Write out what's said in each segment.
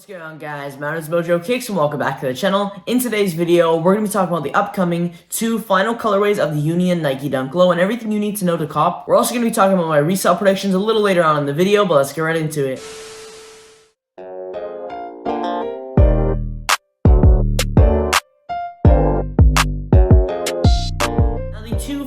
What's going on, guys? My name is Mojo Kickz and welcome back to the channel. In today's video, we're going to be talking about the upcoming 2 final colorways of the Union Nike Dunk Low and everything you need to know to cop. We're also going to be talking about my resale predictions a little later on in the video, but let's get right into it.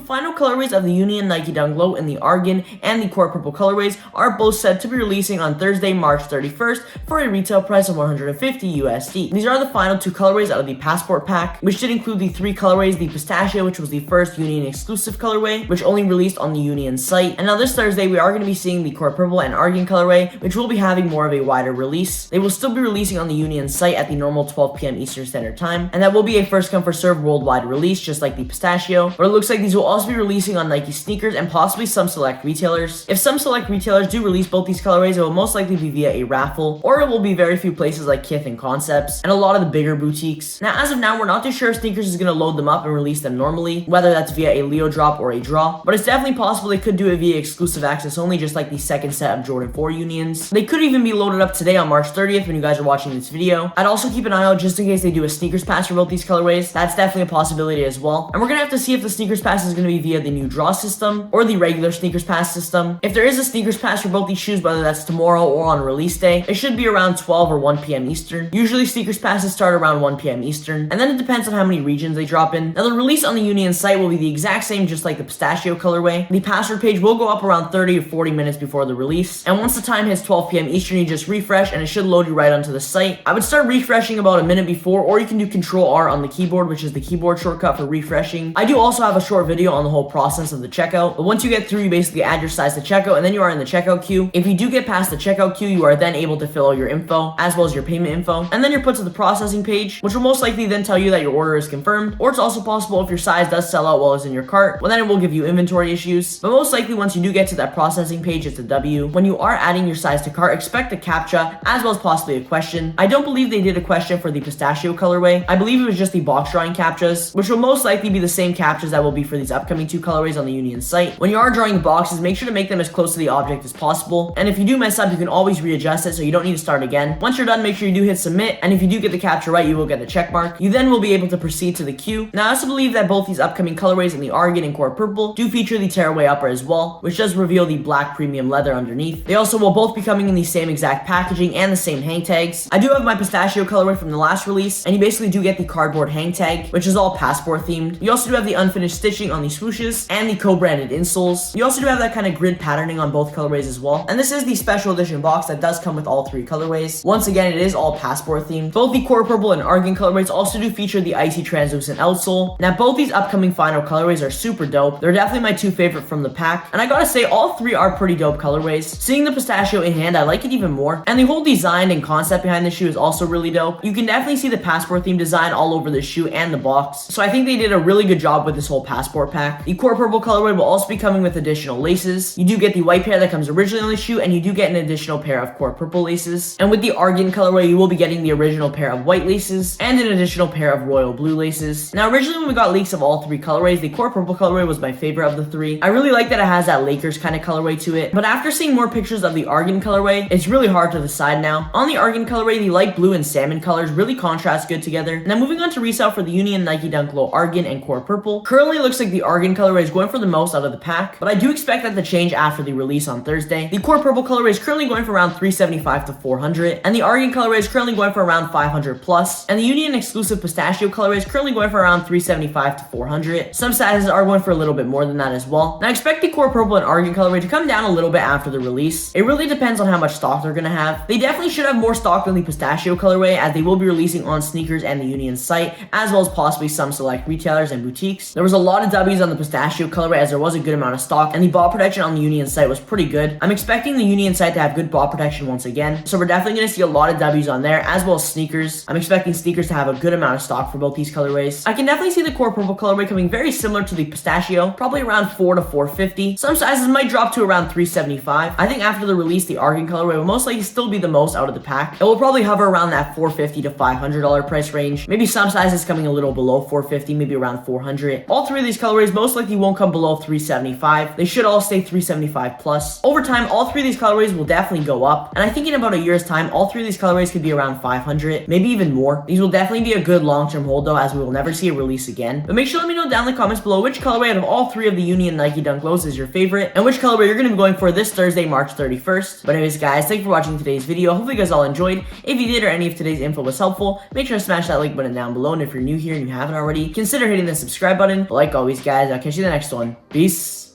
Final colorways of the Union Nike Dunk Low in the Argon and the Court Purple colorways are both set to be releasing on Thursday, March 31st for a retail price of $150 USD. These are the final 2 colorways out of the Passport pack, which did include the 3 colorways, the Pistachio, which was the first Union exclusive colorway, which only released on the Union site. And now this Thursday, we are going to be seeing the Court Purple and Argon colorway, which will be having more of a wider release. They will still be releasing on the Union site at the normal 12 p.m. Eastern Standard Time, and that will be a first come first serve worldwide release, just like the Pistachio. But it looks like these will also be releasing on Nike sneakers and possibly some select retailers. If some select retailers do release both these colorways, it will most likely be via a raffle, or it will be very few places like Kickz and Concepts, and a lot of the bigger boutiques. Now, as of now, we're not too sure if Sneakers is going to load them up and release them normally, whether that's via a Leo drop or a draw, but it's definitely possible they could do it via exclusive access only, just like the second set of Jordan 4 Unions. They could even be loaded up today on March 30th when you guys are watching this video. I'd also keep an eye out just in case they do a Sneakers Pass for both these colorways. That's definitely a possibility as well. And we're going to have to see if the Sneakers Pass is going to be via the new draw system or the regular Sneakers Pass system. If there is a Sneakers Pass for both these shoes, whether that's tomorrow or on release day, it should be around 12 or 1 p.m. Eastern. Usually Sneakers Passes start around 1 p.m. Eastern, and then it depends on how many regions they drop in. Now, the release on the Union site will be the exact same, just like the Pistachio colorway. The password page will go up around 30 or 40 minutes before the release, and once the time hits 12 p.m. Eastern, you just refresh and it should load you right onto the site. I would start refreshing about a minute before, or you can do Control-R on the keyboard, which is the keyboard shortcut for refreshing. I do also have a short video on the whole process of the checkout, but once you get through, you basically add your size to checkout, and then you are in the checkout queue. If you do get past the checkout queue, you are then able to fill out your info, as well as your payment info, and then you're put to the processing page, which will most likely then tell you that your order is confirmed, or it's also possible if your size does sell out while it's in your cart, well then it will give you inventory issues, but most likely once you do get to that processing page, it's a W. When you are adding your size to cart, expect a CAPTCHA, as well as possibly a question. I don't believe they did a question for the Pistachio colorway. I believe it was just the box drawing CAPTCHAs, which will most likely be the same CAPTCHAs that will be for these upcoming 2 colorways on the Union site. When you are drawing boxes, make sure to make them as close to the object as possible, and if you do mess up, you can always readjust it, so you don't need to start again. Once you're done, make sure you do hit submit, and if you do get the capture right, you will get the check mark. You then will be able to proceed to the queue. Now, I also believe that both these upcoming colorways in the Argon and Court Purple do feature the tearaway upper as well, which does reveal the black premium leather underneath. They also will both be coming in the same exact packaging and the same hang tags. I do have my Pistachio colorway from the last release, and you basically do get the cardboard hang tag, which is all Passport themed. You also do have the unfinished stitching on the swooshes and the co-branded insoles. You also do have that kind of grid patterning on both colorways as well, and this is the special edition box that does come with all 3 colorways. Once again, it is all Passport themed. Both the Court Purple and Argon colorways also do feature the icy translucent outsole. Now, both these upcoming final colorways are super dope. They're definitely my 2 favorite from the pack, and I gotta say, all 3 are pretty dope colorways. Seeing the Pistachio in hand, I like it even more, and the whole design and concept behind the shoe is also really dope. You can definitely see the Passport themed design all over the shoe and the box, so I think they did a really good job with this whole Passport pack. The Court Purple colorway will also be coming with additional laces. You do get the white pair that comes originally on the shoe, and you do get an additional pair of Court Purple laces. And with the Argon colorway, you will be getting the original pair of white laces and an additional pair of royal blue laces. Now, originally when we got leaks of all 3 colorways, the Court Purple colorway was my favorite of the 3. I really like that it has that Lakers kind of colorway to it, but after seeing more pictures of the Argon colorway, it's really hard to decide now. On the Argon colorway, the light blue and salmon colors really contrast good together. Now, moving on to resale for the Union Nike Dunk Low Argon and Court Purple, currently looks like the Argon colorway is going for the most out of the pack, but I do expect that to change after the release on Thursday. The Court Purple colorway is currently going for around $375 to $400, and the Argon colorway is currently going for around $500 plus, and the Union exclusive Pistachio colorway is currently going for around $375 to $400. Some sizes are going for a little bit more than that as well. Now, I expect the Court Purple and Argon colorway to come down a little bit after the release. It really depends on how much stock they're gonna have. They definitely should have more stock than the Pistachio colorway, as they will be releasing on Sneakers and the Union site, as well as possibly some select retailers and boutiques. There was a lot of W's on the Pistachio colorway, as there was a good amount of stock, and the ball protection on the Union site was pretty good. I'm expecting the Union site to have good ball protection once again, so we're definitely going to see a lot of W's on there, as well as Sneakers. I'm expecting Sneakers to have a good amount of stock for both these colorways. I can definitely see the Court Purple colorway coming very similar to the Pistachio, probably around $400 to $450. Some sizes might drop to around $375. I think after the release, the Argon colorway will most likely still be the most out of the pack. It will probably hover around that $450 to $500 price range. Maybe some sizes coming a little below $450, maybe around $400. All 3 of these colorways colorways most likely won't come below 375. They should all stay 375 plus. Over time, all three of these colorways will definitely go up, and I think in about a year's time, all three of these colorways could be around 500, maybe even more. These will definitely be a good long-term hold though, as we will never see a release again. But make sure to let me know down in the comments below which colorway out of all three of the Union Nike Dunk Lows is your favorite, and which colorway you're going to be going for this Thursday, March 31st. But anyways, guys, thank you for watching today's video. Hopefully you guys all enjoyed. If you did or any of today's info was helpful, make sure to smash that like button down below, and if you're new here and you haven't already, consider hitting the subscribe button. But like always, guys, I'll catch you in the next one. Peace.